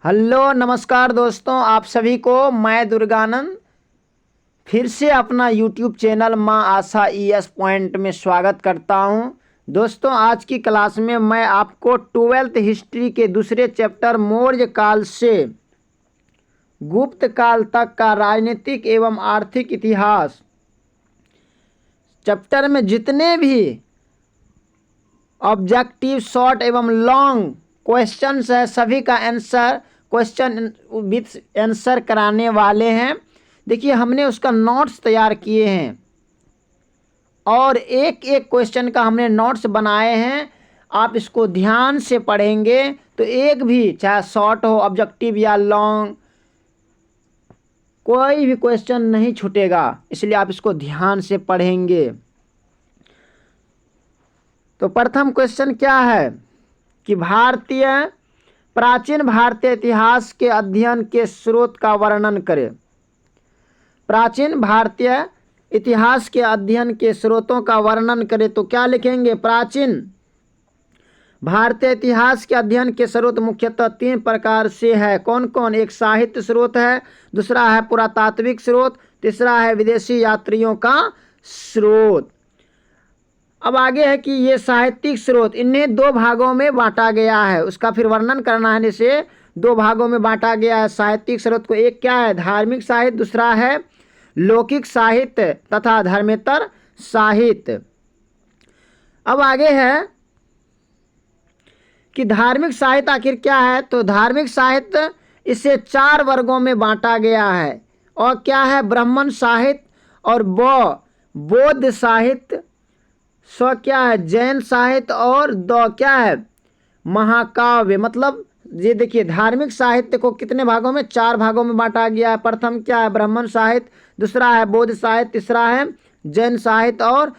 Hello नमस्कार दोस्तों, आप सभी को मैं दुर्गानंद फिर से अपना यूट्यूब चैनल माँ आशा ईएस पॉइंट में स्वागत करता हूं। दोस्तों, आज की क्लास में मैं आपको 12th हिस्ट्री के दूसरे चैप्टर मौर्य काल से गुप्त काल तक का राजनीतिक एवं आर्थिक इतिहास चैप्टर में जितने भी ऑब्जेक्टिव शॉर्ट एवं लॉन्ग क्वेश्चंस है सभी का आंसर क्वेश्चन विथ आंसर कराने वाले हैं। देखिए, हमने उसका नोट्स तैयार किए हैं और एक एक क्वेश्चन का हमने नोट्स बनाए हैं। आप इसको ध्यान से पढ़ेंगे तो एक भी, चाहे शॉर्ट हो, ऑब्जेक्टिव या लॉन्ग, कोई भी क्वेश्चन नहीं छूटेगा, इसलिए आप इसको ध्यान से पढ़ेंगे। तो प्रथम क्वेश्चन क्या है कि प्राचीन भारतीय इतिहास के अध्ययन के स्रोत का वर्णन करें। प्राचीन भारतीय इतिहास के अध्ययन के स्रोतों का वर्णन करें तो क्या लिखेंगे? प्राचीन भारतीय इतिहास के अध्ययन के स्रोत मुख्यतः 3 प्रकार से है। कौन कौन? एक साहित्य स्रोत है, दूसरा है पुरातात्विक स्रोत, तीसरा है विदेशी यात्रियों का स्रोत। अब आगे है कि ये साहित्यिक स्रोत, इन्हें 2 भागों में बांटा गया है, उसका फिर वर्णन करना है। इसे 2 भागों में बांटा गया है साहित्यिक स्रोत को। एक क्या है? धार्मिक साहित्य, दूसरा है लौकिक साहित्य तथा धर्मेतर साहित्य। अब आगे है कि धार्मिक साहित्य आखिर क्या है? तो धार्मिक साहित्य इसे 4 वर्गों में बांटा गया है। और क्या है? ब्राह्मण साहित्य, और बौद्ध साहित्य, क्या है? जैन साहित्य, और क्या है? महाकाव्य। मतलब ये देखिए, धार्मिक साहित्य को कितने भागों में? 4 भागों में बांटा गया है। प्रथम क्या है? ब्राह्मण साहित्य, दूसरा है बौद्ध साहित्य, तीसरा है जैन साहित्य, और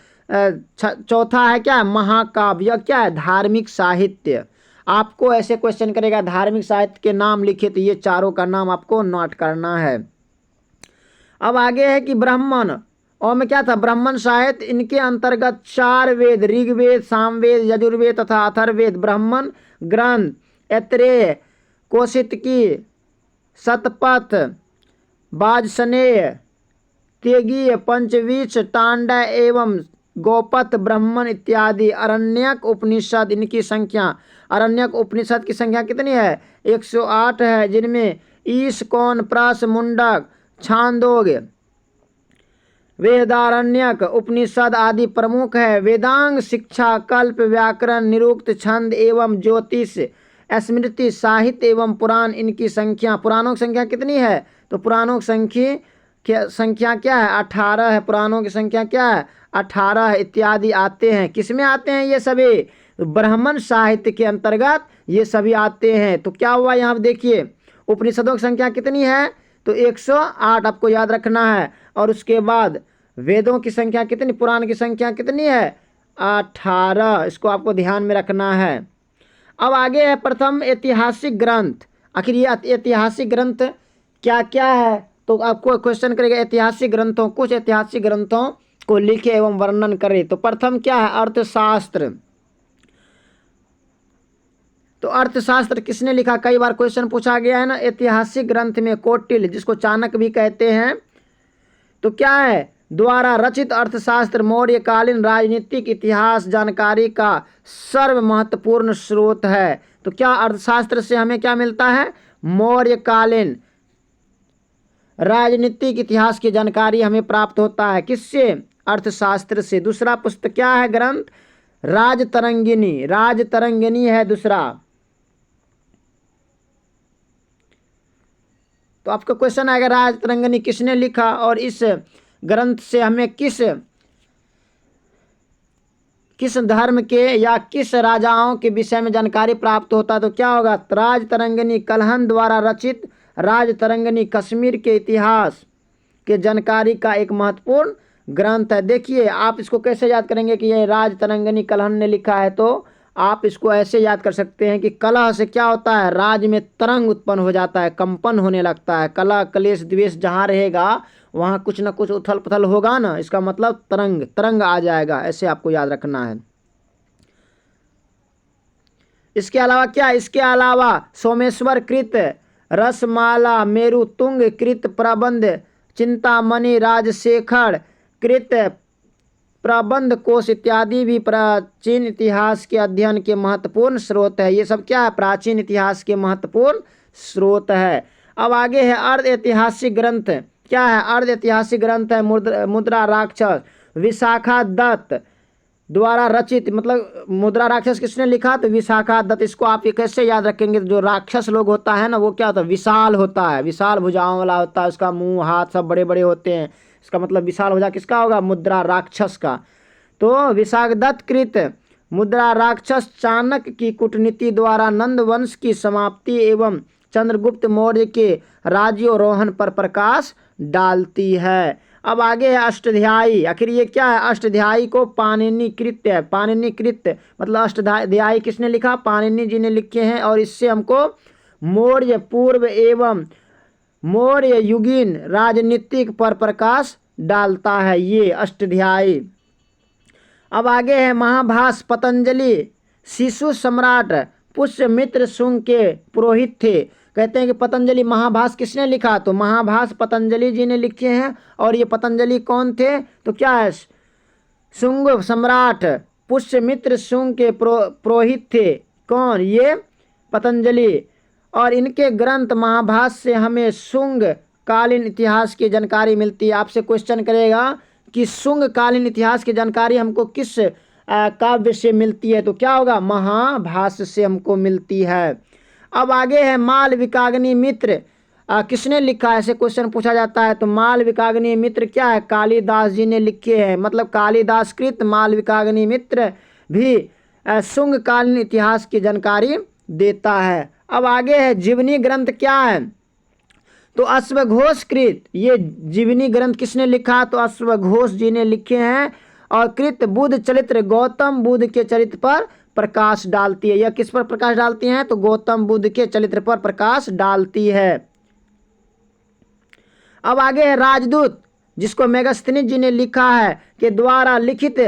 चौथा है क्या? महाकाव्य। क्या है? धार्मिक साहित्य। आपको ऐसे क्वेश्चन करेगा, धार्मिक साहित्य के नाम लिखे, तो ये चारों का नाम आपको नोट करना है। अब आगे है कि ब्राह्मण, और में क्या था? ब्राह्मण साहित्य, इनके अंतर्गत 4 वेद, ऋग्वेद, सामवेद, यजुर्वेद तथा अथर्ववेद ब्राह्मण ग्रंथ, ऐत्रेय, कौशितकी, शतपथ, वाजसनेय, तेगीय, पंचवींश, तांडव एवं गौपथ ब्राह्मण इत्यादि। अरण्यक उपनिषद, इनकी संख्या, अरण्यक उपनिषद की संख्या कितनी है? 108 है, जिनमें ईश, कौन, प्रस, मुंडक, छांदोग्य, वेदारण्यक उपनिषद आदि प्रमुख है। वेदांग, शिक्षा, कल्प, व्याकरण, निरुक्त, छंद एवं ज्योतिष, स्मृति, साहित्य एवं पुराण, इनकी संख्या, पुराणों की संख्या कितनी है? तो पुराणों की संख्या क्या है? 18 है। पुराणों की संख्या क्या है? 18 इत्यादि आते हैं। किसमें आते हैं ये सभी? ब्राह्मण साहित्य के अंतर्गत ये सभी आते हैं। तो क्या हुआ यहाँ देखिए, उपनिषदों की संख्या कितनी है? तो 108 आपको याद रखना है। और उसके बाद वेदों की संख्या कितनी? पुराण की संख्या कितनी है? 18। इसको आपको ध्यान में रखना है। अब आगे है प्रथम ऐतिहासिक ग्रंथ। आखिर ये ऐतिहासिक ग्रंथ क्या क्या है? तो आपको क्वेश्चन करेगा ऐतिहासिक ग्रंथों, कुछ ऐतिहासिक ग्रंथों को लिखे एवं वर्णन करें। तो प्रथम क्या है? अर्थशास्त्र। तो अर्थशास्त्र किसने लिखा? कई बार क्वेश्चन पूछा गया है ना। ऐतिहासिक ग्रंथ में कौटिल्य, जिसको चाणक्य भी कहते हैं, तो क्या है? द्वारा रचित अर्थशास्त्र मौर्यकालीन राजनीतिक इतिहास जानकारी का सर्व महत्वपूर्ण स्रोत है। तो क्या अर्थशास्त्र से हमें क्या मिलता है? मौर्यकालीन राजनीतिक इतिहास की जानकारी हमें प्राप्त होता है। किससे? अर्थशास्त्र से। दूसरा पुस्तक क्या है? ग्रंथ राजतरंगिणी। राजतरंगिणी है दूसरा। तो आपका क्वेश्चन आएगा राजतरंगिणी किसने लिखा, और इस ग्रंथ से हमें किस धर्म के या किस राजाओं के विषय में जानकारी प्राप्त होता है? तो क्या होगा? राजतरंगिणी कल्हण द्वारा रचित राजतरंगिणी कश्मीर के इतिहास के जानकारी का एक महत्वपूर्ण ग्रंथ है। देखिए, आप इसको कैसे याद करेंगे कि ये राजतरंगिणी कल्हण ने लिखा है? तो आप इसको ऐसे याद कर सकते हैं कि कलह से क्या होता है? राज में तरंग उत्पन्न हो जाता है, कंपन होने लगता है। कलह, क्लेश, द्वेष जहाँ रहेगा वहाँ कुछ ना कुछ उथल पुथल होगा ना, इसका मतलब तरंग आ जाएगा। ऐसे आपको याद रखना है। इसके अलावा क्या? इसके अलावा सोमेश्वर कृत रसमाला, मेरु तुंग कृत प्रबंध, चिंतामणि, राजशेखर कृत प्रबंध कोश इत्यादि भी प्राचीन इतिहास के अध्ययन के महत्वपूर्ण स्रोत है। ये सब क्या है? प्राचीन इतिहास के महत्वपूर्ण स्रोत है। अब आगे है अर्ध ऐतिहासिक ग्रंथ। क्या है? अर्ध ऐतिहासिक ग्रंथ है मुद्रा राक्षस, विशाखा दत्त द्वारा रचित। मतलब मुद्रा राक्षस किसने लिखा? तो विशाखा दत्त। इसको आप ये कैसे याद रखेंगे? जो राक्षस लोग होता है ना, वो क्या होता है? विशाल होता है, विशाल भुजाओं वाला होता है, उसका मुंह हाथ सब बड़े बड़े होते हैं। इसका मतलब विशाल भुजा किसका होगा? मुद्रा राक्षस का। तो विशाखा दत्त कृत मुद्रा राक्षस चाणक्य की कूटनीति द्वारा नंद वंश की समाप्ति एवं चंद्रगुप्त मौर्य के राज्यारोहण पर प्रकाश डालती है। अब आगे है अष्टाध्यायी। आखिर ये क्या है? अष्टाध्यायी को पाणिनिकृत है। पाणिनिकृत मतलब अष्टाध्यायी किसने लिखा? पाणिनि जी ने लिखे हैं। और इससे हमको मौर्य पूर्व एवं मौर्य युगीन राजनीतिक पर प्रकाश डालता है ये अष्टाध्यायी। अब आगे है महाभाष्य। पतंजलि शिशु सम्राट पुष्यमित्र शुंग के पुरोहित थे। कहते हैं कि पतंजलि महाभाष्य किसने लिखा? तो महाभाष्य पतंजलि जी ने लिखे हैं। और ये पतंजलि कौन थे? तो क्या है? शुंग सम्राट पुष्यमित्र शुंग के पुरोहित थे। कौन? ये पतंजलि। और इनके ग्रंथ महाभाष्य से हमें शुंग कालीन इतिहास की जानकारी मिलती है। आपसे क्वेश्चन करेगा कि शुंग कालीन इतिहास की जानकारी हमको किस काव्य से मिलती है? तो क्या होगा? महाभाष्य से हमको मिलती है। अब आगे है मालविकाग्नि मित्र। किसने लिखा? ऐसे क्वेश्चन पूछा जाता है। तो मालविकाग्नि मित्र क्या है? कालिदास जी ने लिखे हैं। मतलब कालिदास कृत मालविकाग्नि मित्र भी शुंग कालीन इतिहास की जानकारी देता है। अब आगे है जीवनी ग्रंथ। क्या है? तो अश्वघोष कृत। ये जीवनी ग्रंथ किसने लिखा? तो अश्वघोष जी ने लिखे हैं। और कृत बुद्ध चरित्र गौतम बुद्ध के चरित्र पर प्रकाश डालती है। यह किस पर प्रकाश डालती हैं? तो गौतम बुद्ध के चरित्र पर प्रकाश डालती है। अब आगे है राजदूत, जिसको मेगास्थनीज जी ने लिखा है के द्वारा लिखित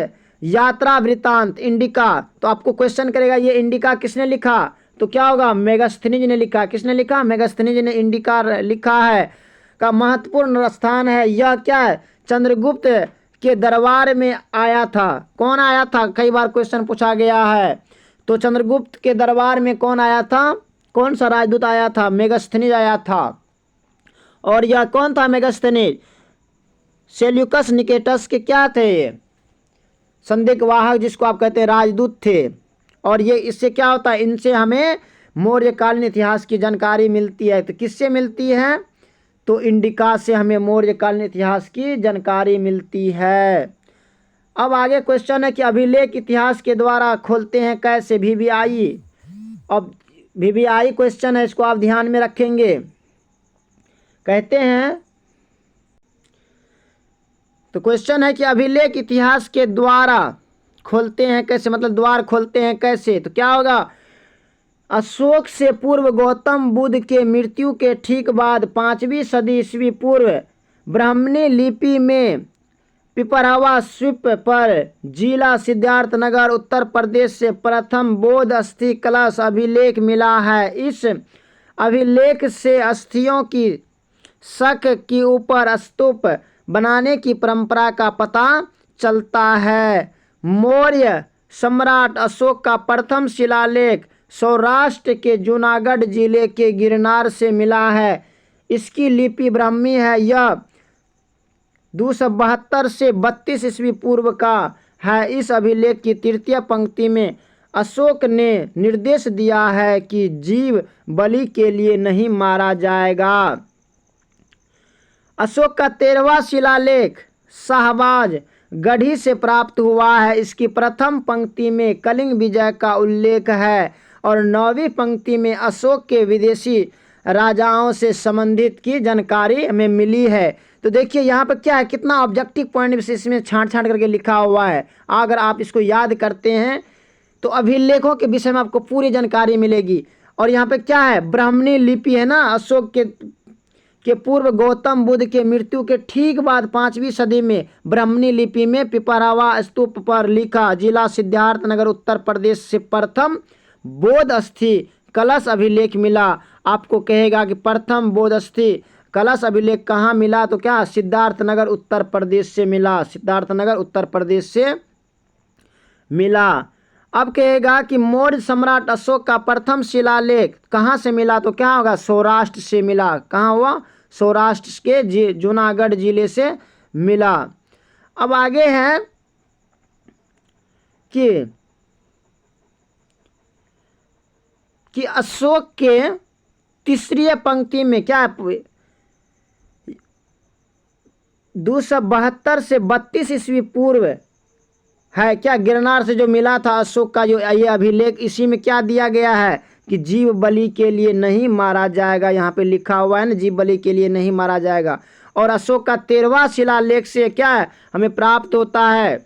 यात्रा वृत्तांत इंडिका। तो आपको क्वेश्चन करेगा ये इंडिका किसने लिखा? तो क्या होगा? मेगास्थनीज ने लिखा। किसने लिखा? मेगास्थनीज ने इंडिका लिखा है। का महत्वपूर्ण स्थान है। यह क्या है? चंद्रगुप्त के दरबार में आया था। कौन आया था? कई बार क्वेश्चन पूछा गया है। तो चंद्रगुप्त के दरबार में कौन आया था? कौन सा राजदूत आया था? मेगास्थनीज आया था। और यह कौन था मेगास्थनीज? सेल्यूकस निकेटस के क्या थे? ये संदेशवाहक, जिसको आप कहते हैं राजदूत थे। और ये इससे क्या होता है? इनसे हमें मौर्यकालीन इतिहास की जानकारी मिलती है। तो किससे मिलती है? तो इंडिका से हमें मौर्यकालीन इतिहास की जानकारी मिलती है। अब आगे क्वेश्चन है कि अभिलेख इतिहास के द्वारा खोलते हैं कैसे? VVI। अब VVI क्वेश्चन है, इसको आप ध्यान में रखेंगे। कहते हैं तो क्वेश्चन है कि अभिलेख इतिहास के द्वारा खोलते हैं कैसे? मतलब द्वार खोलते हैं कैसे? तो क्या होगा? अशोक से पूर्व गौतम बुद्ध के मृत्यु के ठीक बाद 5वीं सदी ईस्वी पूर्व ब्राह्मणी लिपि में पिपरहवा स्वीप पर जिला सिद्धार्थनगर उत्तर प्रदेश से प्रथम बौद्ध अस्थि कलश अभिलेख मिला है। इस अभिलेख से अस्थियों की शक के ऊपर स्तूप बनाने की परंपरा का पता चलता है। मौर्य सम्राट अशोक का प्रथम शिलालेख सौराष्ट्र के जूनागढ़ जिले के गिरनार से मिला है। इसकी लिपि ब्राह्मी है। यह 272 से 32 ईस्वी पूर्व का है। इस अभिलेख की तृतीय पंक्ति में अशोक ने निर्देश दिया है कि जीव बलि के लिए नहीं मारा जाएगा। अशोक का 13वां शिलालेख शाहबाज गढ़ी से प्राप्त हुआ है। इसकी प्रथम पंक्ति में कलिंग विजय का उल्लेख है और 9वीं पंक्ति में अशोक के विदेशी राजाओं से संबंधित की जानकारी हमें मिली है। तो देखिए यहाँ पर क्या है, कितना ऑब्जेक्टिव पॉइंट इसमें छांट करके लिखा हुआ है। अगर आप इसको याद करते हैं तो अभिलेखों के विषय में आपको पूरी जानकारी मिलेगी। और यहाँ पे क्या है? ब्राह्मणी लिपि है ना। अशोक के पूर्व गौतम बुद्ध के मृत्यु के ठीक बाद 5वीं सदी में ब्राह्मणी लिपि में पिपरहवा स्तूप पर लिखा जिला सिद्धार्थनगर उत्तर प्रदेश से प्रथम बौद्ध अस्थि कलश अभिलेख मिला। आपको कहेगा कि प्रथम बोधस्थी कलश अभिलेख कहाँ मिला, तो क्या सिद्धार्थनगर उत्तर प्रदेश से मिला, सिद्धार्थनगर उत्तर प्रदेश से मिला। अब कहेगा कि मौर्य सम्राट अशोक का प्रथम शिलालेख कहाँ से मिला, तो क्या होगा सौराष्ट्र से मिला। कहाँ हुआ, सौराष्ट्र के जूनागढ़ जिले से मिला। अब आगे है कि अशोक के तीसरी पंक्ति में क्या 272 से 32 ईस्वी पूर्व है क्या, गिरनार से जो मिला था अशोक का जो ये अभिलेख, इसी में क्या दिया गया है कि जीव बलि के लिए नहीं मारा जाएगा। यहाँ पे लिखा हुआ है ना, जीव बलि के लिए नहीं मारा जाएगा। और अशोक का 13वां शिलालेख से क्या है हमें प्राप्त होता है,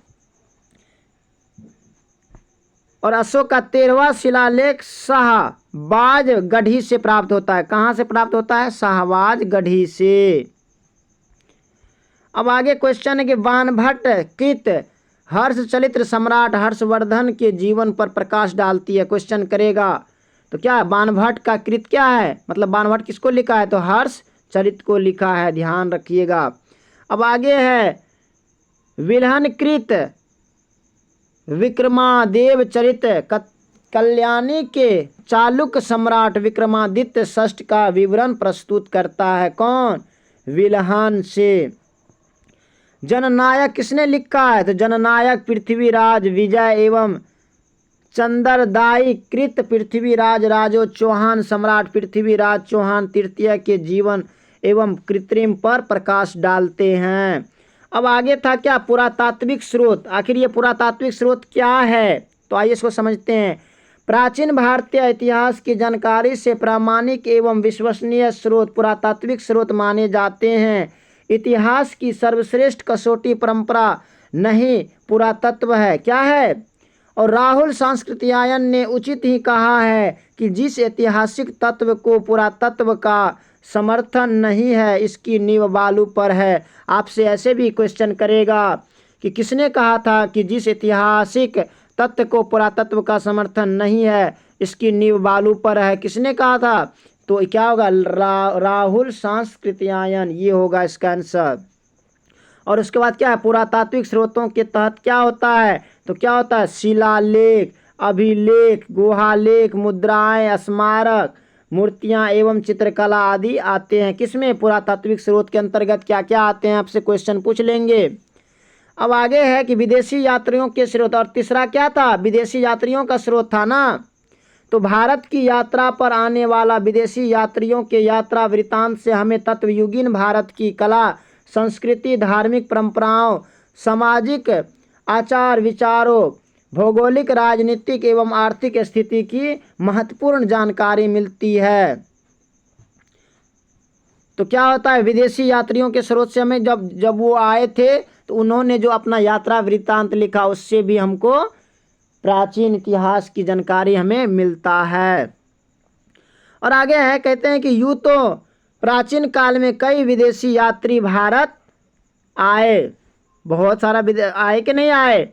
और अशोक का 13वां शिलालेख शाहबाज गढ़ी से प्राप्त होता है। कहाँ से प्राप्त होता है, शाहबाज गढ़ी से। अब आगे क्वेश्चन है कि बाणभट्ट कृत हर्ष चरित्र सम्राट हर्षवर्धन के जीवन पर प्रकाश डालती है। क्वेश्चन करेगा तो क्या बाणभट्ट का कृत क्या है, मतलब बाणभट्ट किसको लिखा है, तो हर्ष चरित्र को लिखा है, ध्यान रखिएगा। अब आगे है विल्हन कृत विक्रमादेव चरित्र कल्याणी के चालुक्य सम्राट विक्रमादित्य षष्ठ का विवरण प्रस्तुत करता है। कौन, विल्हन से। जननायक किसने लिखा है, तो जननायक पृथ्वीराज विजय एवं चंद्रदायी कृत पृथ्वीराज राजो चौहान सम्राट पृथ्वीराज चौहान तृतीय के जीवन एवं कृत्रिम पर प्रकाश डालते हैं। अब आगे था क्या पुरातात्विक स्रोत, आखिर ये पुरातात्विक स्रोत क्या है, तो आइए इसको समझते हैं। प्राचीन भारतीय इतिहास की जानकारी से प्रामाणिक एवं विश्वसनीय स्रोत पुरातात्विक स्रोत माने जाते हैं। इतिहास की सर्वश्रेष्ठ कसौटी परंपरा नहीं पुरातत्व है, क्या है। और राहुल सांस्कृतियायन ने उचित ही कहा है कि जिस ऐतिहासिक तत्व को पुरातत्व का समर्थन नहीं है इसकी नींव बालू पर है। आपसे ऐसे भी क्वेश्चन करेगा कि किसने कहा था कि जिस ऐतिहासिक तत्व को पुरातत्व का समर्थन नहीं है इसकी नींव बालू पर है, किसने कहा था, तो क्या होगा राहुल सांस्कृतियायन, ये होगा इसका आंसर। और उसके बाद क्या है पुरातात्विक स्रोतों के तहत क्या होता है, तो क्या होता है शिलालेख, अभिलेख, गुहालेख, मुद्राएं, स्मारक, मूर्तियां एवं चित्रकला आदि आते हैं। किसमें, पुरातात्विक स्रोत के अंतर्गत क्या क्या आते हैं, आपसे क्वेश्चन पूछ लेंगे। अब आगे है कि विदेशी यात्रियों के स्रोत, और तीसरा क्या था, विदेशी यात्रियों का स्रोत था ना, तो भारत की यात्रा पर आने वाला विदेशी यात्रियों के यात्रा वृत्तांत से हमें तत्वयुगीन भारत की कला संस्कृति, धार्मिक परंपराओं, सामाजिक आचार विचारों, भौगोलिक, राजनीतिक एवं आर्थिक स्थिति की महत्वपूर्ण जानकारी मिलती है। तो क्या होता है विदेशी यात्रियों के स्रोत से हमें जब वो आए थे तो उन्होंने जो अपना यात्रा वृत्तांत लिखा उससे भी हमको प्राचीन इतिहास की जानकारी हमें मिलता है। और आगे है कहते हैं कि यूं तो प्राचीन काल में कई विदेशी यात्री भारत आए, बहुत सारा आए कि नहीं आए।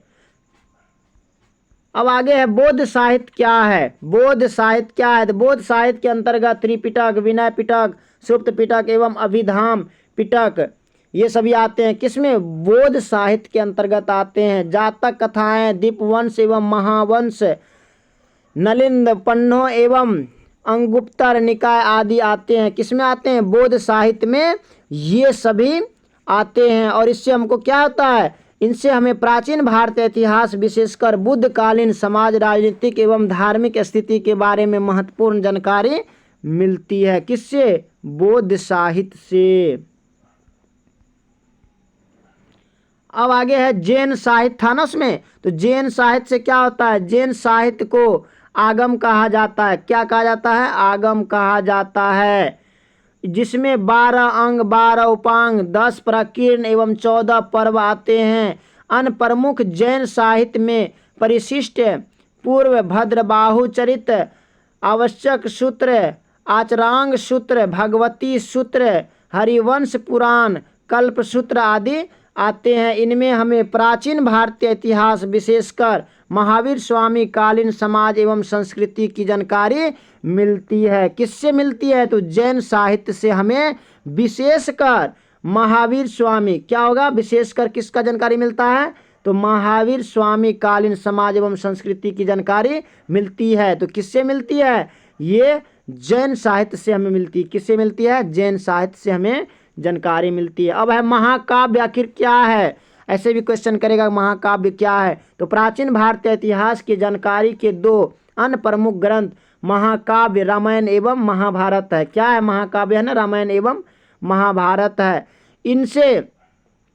अब आगे है बौद्ध साहित्य क्या है, बौद्ध साहित्य क्या है, तो बौद्ध साहित्य के अंतर्गत त्रिपिटक, विनय पिटक, सुप्त पिटक एवं अभिधाम पिटक ये सभी आते हैं। किसमें, बौद्ध साहित्य के अंतर्गत आते हैं। जातक कथाएं, दीपवंश एवं महावंश, नलिंद पन्नो एवं अंगुप्तर निकाय आदि आते हैं। किसमें आते हैं, बौद्ध साहित्य में ये सभी आते हैं। और इससे हमको क्या होता है, इनसे हमें प्राचीन भारतीय इतिहास विशेषकर बुद्धकालीन समाज, राजनीतिक एवं धार्मिक स्थिति के बारे में महत्वपूर्ण जानकारी मिलती है। किससे, बौद्ध साहित्य से। अब आगे है जैन साहित्य था ना उसमें, तो जैन साहित्य से क्या होता है, जैन साहित्य को आगम कहा जाता है। क्या कहा जाता है, आगम कहा जाता है, जिसमें 12 अंग, 12 उपांग, 10 प्रकीर्ण एवं 14 पर्व आते हैं। अन्य प्रमुख जैन साहित्य में परिशिष्ट, पूर्व भद्रबाहु चरित्र, आवश्यक सूत्र, आचरांग सूत्र, भगवती सूत्र, हरिवंश पुराण, कल्प सूत्र आदि आते हैं। इनमें हमें प्राचीन भारतीय इतिहास विशेषकर महावीर स्वामी कालीन समाज एवं संस्कृति की जानकारी मिलती है। किससे मिलती है? तो जैन साहित्य से हमें विशेषकर महावीर स्वामी, क्या होगा, विशेषकर किसका जानकारी मिलता है? तो महावीर स्वामी कालीन समाज एवं संस्कृति की जानकारी मिलती है। तो किससे मिलती है? ये जैन साहित्य से हमें मिलती है। किससे मिलती है? जैन साहित्य से हमें जानकारी मिलती है। अब है महाकाव्य आखिर क्या है? ऐसे भी क्वेश्चन करेगा महाकाव्य क्या है। तो प्राचीन भारतीय इतिहास की जानकारी के दो अन्य प्रमुख ग्रंथ महाकाव्य रामायण एवं महाभारत है। क्या है? महाकाव्य है ना, रामायण एवं महाभारत है। इनसे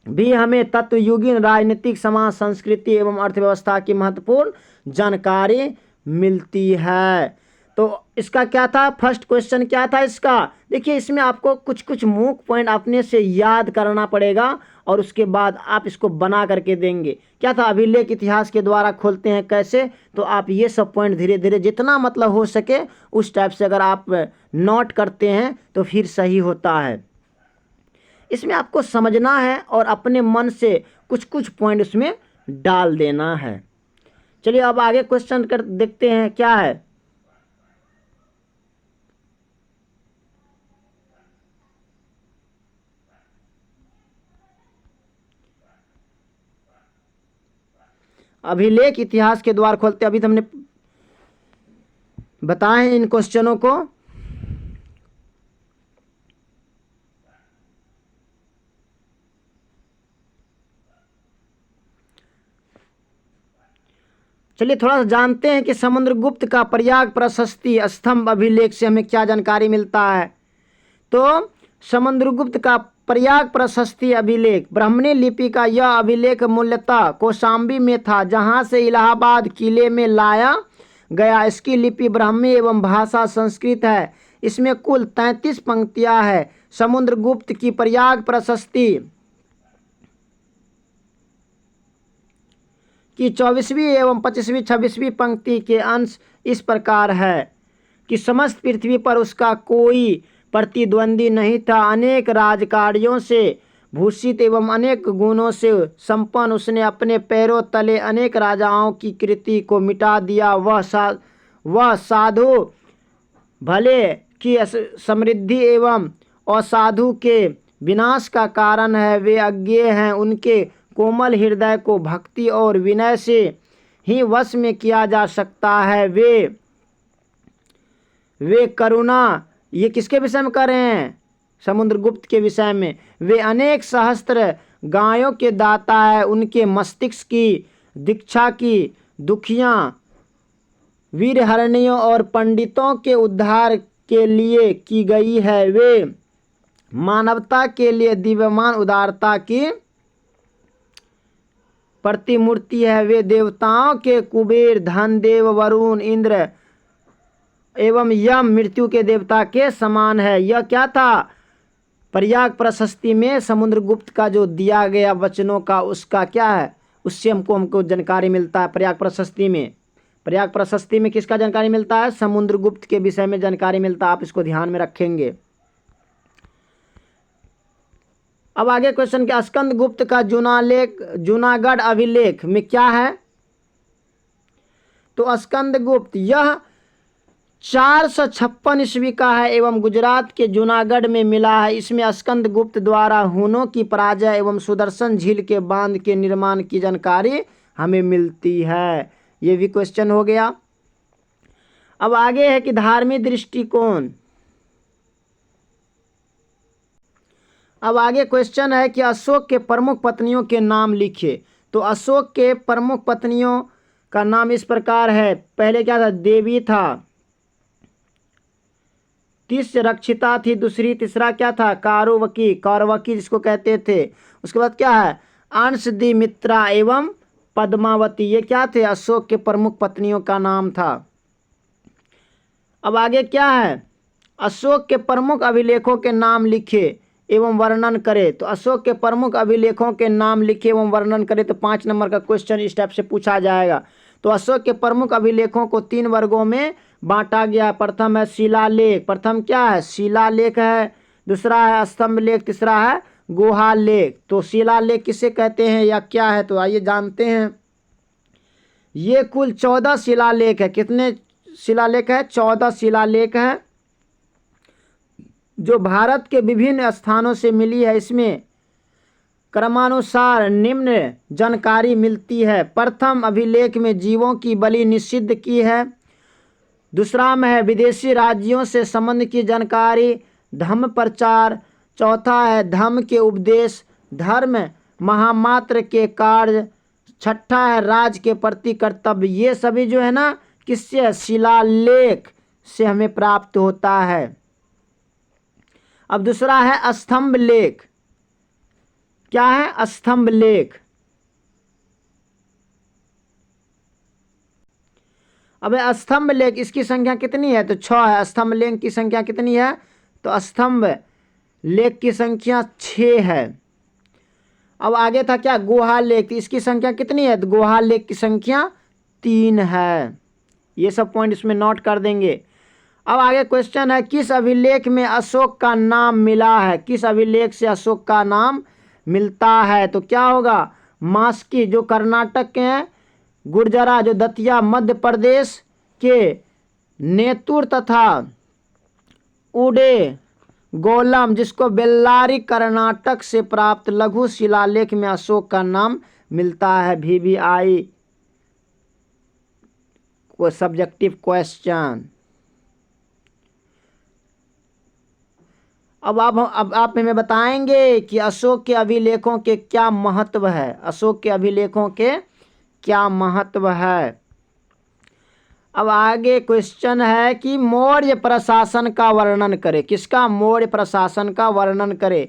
भी हमें तत्वयुगीन राजनीतिक, समाज, संस्कृति एवं अर्थव्यवस्था की महत्वपूर्ण जानकारी मिलती है। तो इसका क्या था? फर्स्ट क्वेश्चन क्या था इसका? देखिए, इसमें आपको कुछ कुछ मुख्य पॉइंट अपने से याद करना पड़ेगा और उसके बाद आप इसको बना करके देंगे। क्या था? अभिलेख इतिहास के द्वारा खोलते हैं कैसे? तो आप ये सब पॉइंट धीरे धीरे जितना मतलब हो सके उस टाइप से अगर आप नोट करते हैं तो फिर सही होता है। इसमें आपको समझना है और अपने मन से कुछ कुछ पॉइंट उसमें डाल देना है। चलिए अब आगे क्वेश्चन कर देखते हैं क्या है। अभिलेख इतिहास के द्वार खोलते, अभी तो हमने बताए इन क्वेश्चनों को। चलिए थोड़ा सा जानते हैं कि समुद्रगुप्त का प्रयाग प्रशस्ति स्तंभ अभिलेख से हमें क्या जानकारी मिलता है। तो समुद्रगुप्त का प्रयाग प्रशस्ति अभिलेख ब्राह्मणी लिपि का यह अभिलेख मूलतः कौशाम्बी में था, जहां से इलाहाबाद किले में लाया गया। इसकी लिपि ब्राह्मी एवं भाषा संस्कृत है। इसमें कुल 33 पंक्तियां हैं। समुद्रगुप्त की प्रयाग प्रशस्ति की 24वीं एवं 25वीं 26वीं पंक्ति के अंश इस प्रकार है कि समस्त पृथ्वी पर उसका कोई प्रतिद्वंदी नहीं था। अनेक राजकार्यों से भूषित एवं अनेक गुणों से संपन्न उसने अपने पैरों तले अनेक राजाओं की कृति को मिटा दिया। वह साधु भले की समृद्धि एवं असाधु के विनाश का कारण है। वे अज्ञेय हैं, उनके कोमल हृदय को भक्ति और विनय से ही वश में किया जा सकता है। वे करुणा, ये किसके विषय में कर रहे हैं? समुद्रगुप्त के विषय में। वे अनेक सहस्त्र गायों के दाता है। उनके मस्तिष्क की दीक्षा की दुखियां वीरहरणियों और पंडितों के उद्धार के लिए की गई है। वे मानवता के लिए दिव्यमान उदारता की प्रतिमूर्ति है। वे देवताओं के कुबेर, धनदेव, वरुण, इंद्र एवं यम मृत्यु के देवता के समान है। यह क्या था? प्रयाग प्रशस्ति में समुद्रगुप्त का जो दिया गया वचनों का उसका क्या है, उससे हमको जानकारी मिलता है। प्रयाग प्रशस्ति में किसका जानकारी मिलता है? समुद्रगुप्त के विषय में जानकारी मिलता है। आप इसको ध्यान में रखेंगे। अब आगे क्वेश्चन क्या? स्कंदगुप्त का जूनागढ़ अभिलेख में क्या है? तो स्कंदगुप्त यह 456 ईस्वी का है एवं गुजरात के जूनागढ़ में मिला है। इसमें स्कंदगुप्त द्वारा हुनों की पराजय एवं सुदर्शन झील के बांध के निर्माण की जानकारी हमें मिलती है। ये भी क्वेश्चन हो गया। अब आगे है कि धार्मिक दृष्टिकोण। अब आगे क्वेश्चन है कि अशोक के प्रमुख पत्नियों के नाम लिखिए। तो अशोक के प्रमुख पत्नियों का नाम इस प्रकार है। पहले क्या था? देवी था, रक्षिता थी, तीसरा क्या था? कौरवकी जिसको कहते थे। उसके बाद क्या है? अंशदिमित्रा एवं पद्मावती। ये क्या थे? अशोक के प्रमुख पत्नियों का नाम था। अब आगे क्या है? अशोक के प्रमुख अभिलेखों के नाम लिखे एवं वर्णन करे। तो अशोक के प्रमुख अभिलेखों के नाम लिखे एवं वर्णन करे। तो 5 नंबर का क्वेश्चन इस टाइप से पूछा जाएगा। तो अशोक के प्रमुख अभिलेखों को 3 वर्गों में बांटा गया। प्रथम है शिलालेख। प्रथम क्या है? शिलालेख है। दूसरा है स्तंभ लेख। तीसरा है गुहा लेख। तो शिलालेख किसे कहते हैं या क्या है? तो आइए जानते हैं। ये कुल 14 शिलालेख है। कितने शिलालेख है, 14 शिलालेख है जो भारत के विभिन्न स्थानों से मिली है। इसमें क्रमानुसार निम्न जानकारी मिलती है। प्रथम अभिलेख में जीवों की बलि निषिद्ध की है। दूसरा में है विदेशी राज्यों से संबंध की जानकारी, धम्म प्रचार। चौथा है धम्म के उपदेश, धर्म महामात्र के कार्य। छठा है राज के प्रति कर्तव्य। ये सभी जो है ना किससे, शिलालेख से हमें प्राप्त होता है। अब दूसरा है स्तंभ लेख। क्या है, स्तंभ लेख। अब स्तंभ लेख इसकी संख्या कितनी है, तो 6 है। स्तंभ लेख की संख्या कितनी है, तो स्तंभ लेख की संख्या 6 है। अब आगे था क्या, गुहा लेख, इसकी संख्या कितनी है, तो गुहा लेख की संख्या 3 है। ये सब पॉइंट इसमें नोट कर देंगे। अब आगे क्वेश्चन है, किस अभिलेख में अशोक का नाम मिला है, किस अभिलेख से अशोक का नाम मिलता है, तो क्या होगा, मास्की जो कर्नाटक के हैं, गुर्जरा जो दतिया मध्य प्रदेश के, नेतुर तथा उडे गोलम जिसको बेल्लारी कर्नाटक से प्राप्त लघु शिलालेख में अशोक का नाम मिलता है। VVI को सब्जेक्टिव क्वेश्चन। अब आप हमें बताएंगे कि अशोक के अभिलेखों के क्या महत्व है, अशोक के अभिलेखों के क्या महत्व है। अब आगे क्वेश्चन है कि मौर्य प्रशासन का वर्णन करें। किसका, मौर्य प्रशासन का वर्णन करें।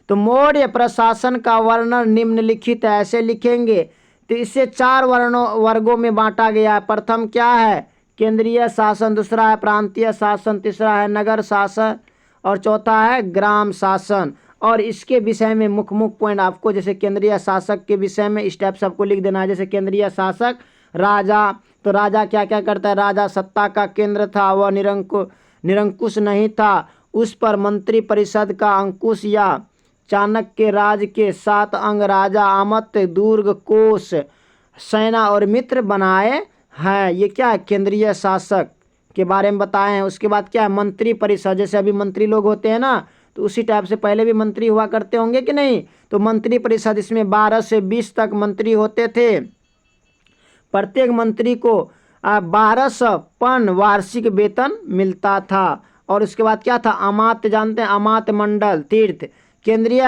तो मौर्य प्रशासन का वर्णन निम्नलिखित है, ऐसे लिखेंगे। तो इसे 4 वर्गों में बांटा गया है। प्रथम क्या है, केंद्रीय शासन। दूसरा है प्रांतीय शासन। तीसरा है नगर शासन और चौथा है ग्राम शासन। और इसके विषय में मुख्य पॉइंट आपको, जैसे केंद्रीय शासक के विषय में इस टाइप से आपको लिख देना है। जैसे केंद्रीय शासक राजा, तो राजा क्या क्या करता है, राजा सत्ता का केंद्र था, वह निरंकुश नहीं था, उस पर मंत्री परिषद का अंकुश या चाणक्य के राज के 7 अंग राजा, अमत्य, दुर्ग, कोष, सेना और मित्र बनाए हैं। ये क्या है, केंद्रीय शासक के बारे में बताए हैं। उसके बाद क्या है, मंत्री परिषद, जैसे अभी मंत्री लोग होते हैं ना, तो उसी टाइप से पहले भी मंत्री हुआ करते होंगे कि नहीं। तो मंत्री परिषद, इसमें 12 से 20 तक मंत्री होते थे। प्रत्येक मंत्री को 1200 पन वार्षिक वेतन मिलता था। और उसके बाद क्या था, अमात्य, जानते हैं, अमात्य मंडल, तीर्थ। केंद्रीय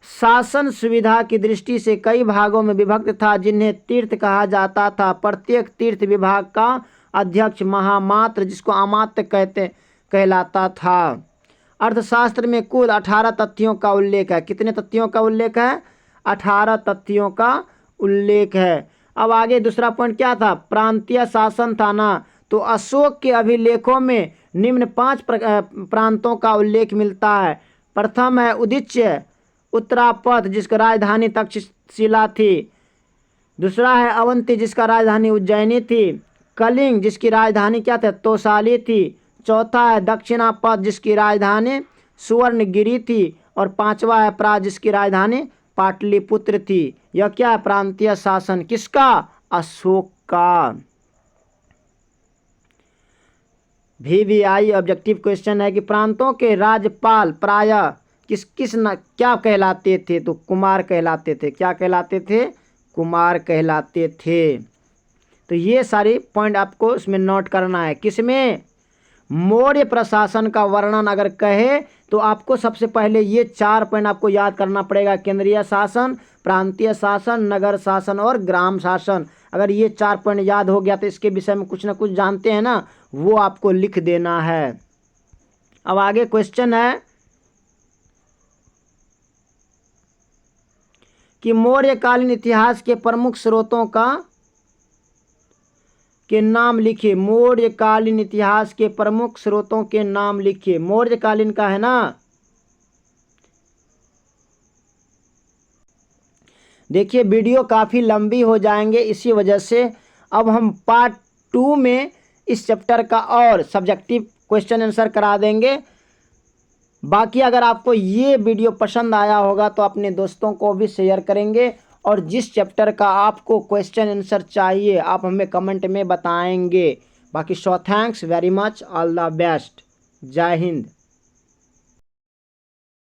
शासन सुविधा की दृष्टि से कई भागों में विभक्त था जिन्हें तीर्थ कहा जाता था। प्रत्येक तीर्थ विभाग का अध्यक्ष महामात्र, जिसको अमात्य कहलाता था। अर्थशास्त्र में कुल 18 तथ्यों का उल्लेख है। कितने तथ्यों का उल्लेख है, 18 तथ्यों का उल्लेख है। अब आगे दूसरा पॉइंट क्या था, प्रांतीय शासन था ना। तो अशोक के अभिलेखों में निम्न 5 प्रांतों का उल्लेख मिलता है। प्रथम है उदीच्य उत्तरापथ जिसका राजधानी तक्षशिला थी। दूसरा है अवंती जिसका राजधानी उज्जैनी थी। कलिंग जिसकी राजधानी क्या थी, तोसाली थी। चौथा है दक्षिणापथ जिसकी राजधानी सुवर्णगिरी थी। और 5वां है प्राग जिसकी राजधानी पाटलिपुत्र थी। यह क्या है, प्रांतीय शासन किसका, अशोक का। VVI ऑब्जेक्टिव क्वेश्चन है कि प्रांतों के राज्यपाल प्रायः क्या कहलाते थे, तो कुमार कहलाते थे। क्या कहलाते थे, कुमार कहलाते थे। तो ये सारी पॉइंट आपको इसमें नोट करना है। किसमें, मौर्य प्रशासन का वर्णन अगर कहे तो आपको सबसे पहले ये 4 पॉइंट आपको याद करना पड़ेगा, केंद्रीय शासन, प्रांतीय शासन, नगर शासन और ग्राम शासन। अगर ये 4 पॉइंट याद हो गया तो इसके विषय में कुछ ना कुछ जानते हैं ना, वो आपको लिख देना है। अब आगे क्वेश्चन है कि मौर्यकालीन इतिहास के प्रमुख स्रोतों के नाम लिखिए। मौर्यकालीन इतिहास के प्रमुख स्रोतों के नाम लिखिए। मौर्यकालीन का है ना, देखिए वीडियो काफ़ी लंबी हो जाएंगे, इसी वजह से अब हम पार्ट 2 में इस चैप्टर का और सब्जेक्टिव क्वेश्चन आंसर करा देंगे। बाकी अगर आपको ये वीडियो पसंद आया होगा तो अपने दोस्तों को भी शेयर करेंगे। और जिस चैप्टर का आपको क्वेश्चन आंसर चाहिए आप हमें कमेंट में बताएंगे। बाकी so thanks very much, all the best, जय हिंद।